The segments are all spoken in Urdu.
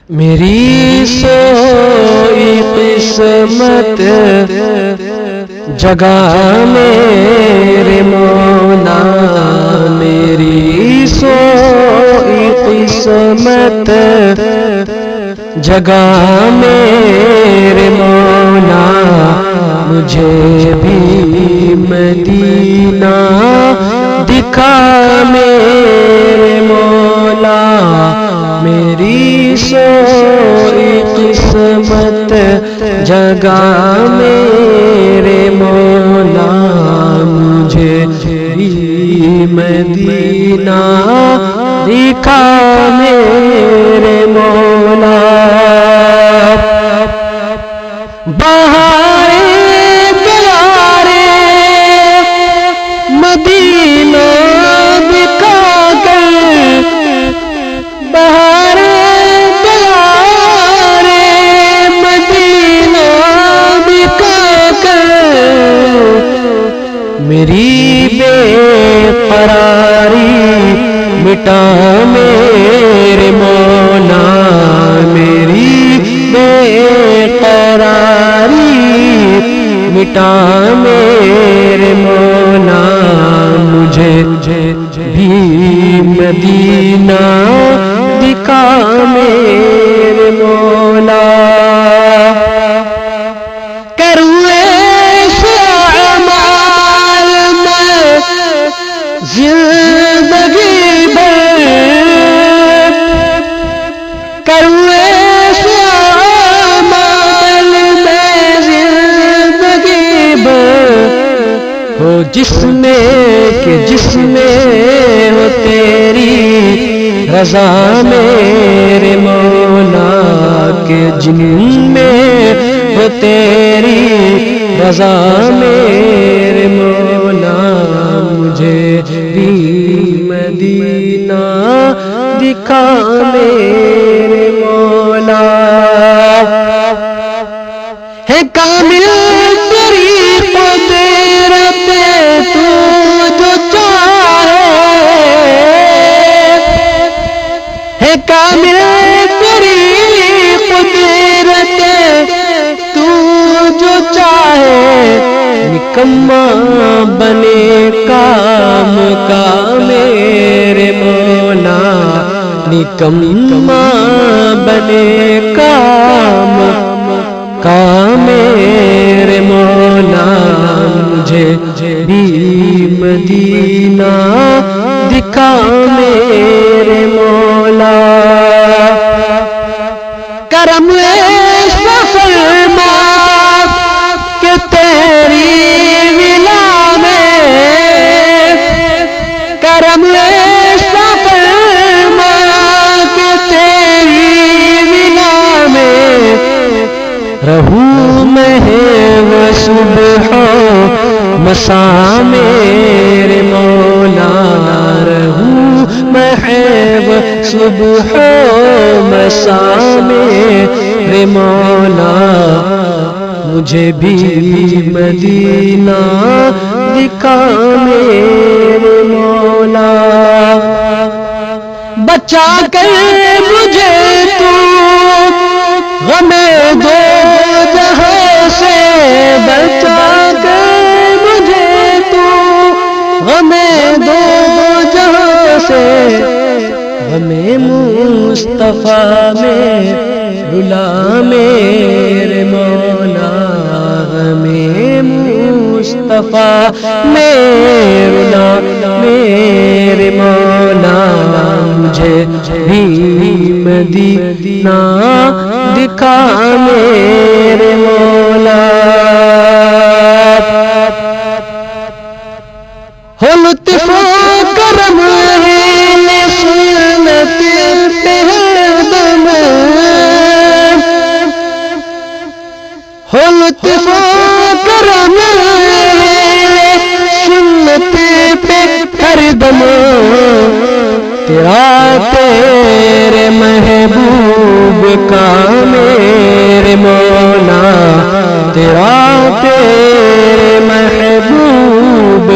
میری سوئی قسمت جگا میرے مولا، میری سوئی قسمت جگا میرے مولا، مجھے بھی مدینہ دکھا میرے مولا، میری سوئی قسمت جگا میرے مولا، مجھے بھی مدینہ دکھا میرے مولا۔ بہار پیارے مدینہ دکھا کر، بہار پیارے مدینہ دکھا کر، میری بے قراری مٹا میرے مولا، میری بے قراری مٹا میرے مولا، مجھے بھی مدینہ دکھا میرے مولا۔ کروے سے اعمال میں زندگی بھر، کروے سے اعمال میں زندگی بھر، ہو جس میں ہو تیری رضا میرے مولا، کہ جن میں ہو تیری رضا میرے مولا، مجھے بھی مدینہ دکھا میرے مولا۔ ہے کامل تیری قدرت تو جو چاہے، ہے کامل تیری قدرت تو جو چاہے، نکما بنے کام کا میرے مولا، نکما بنے کام کا میرے مولا، مجھے بھی مدینہ دکھا میرے مولا۔ کرم ایسا فرما کہ تیری ولا میں، کرم ایسا فرما کہ تیری ولا میں، رہوں محو صبح مساء میرے مولا، رہوں محو صبح مساء میرے مولا، مجھے بھی مدینہ دکھا میرے مولا۔ بچا کر مجھے تو غم دو جہاں سے، بچا کر مجھے تو غم دو جہاں سے، غم مصطفیٰ میں رلا میرے مولا، غم مصطفیٰ میں رلا میرے مولا، مجھے بھی مدینہ دکھا میرے مولا۔ ہو لطف و کرم ہے سنت پہ ہر دم، ہو لطف و کرم ہے سنت پہ ہر دم، تیرا تیرے محبوب کا میرے مولا، تیرا تیرے محبوب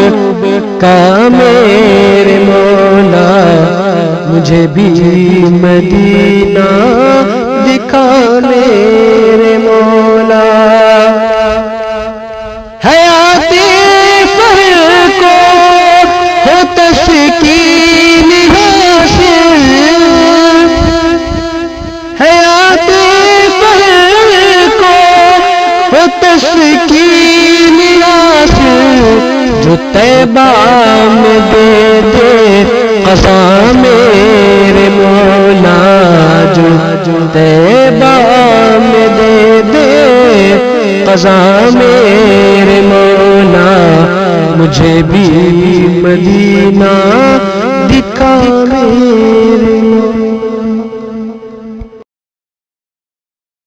کا میرے مولا، مجھے بھی مدینہ دکھا میرے مولا حیات فر کو ہو تسکین حاصل حیات فر کو ہو تسکین حاصل جو طیبہ میں دے دے قضا میرے مولا جو طیبہ میں دے دے قضا میرے مولا مجھے بھی مدینہ دکھا میرے مولا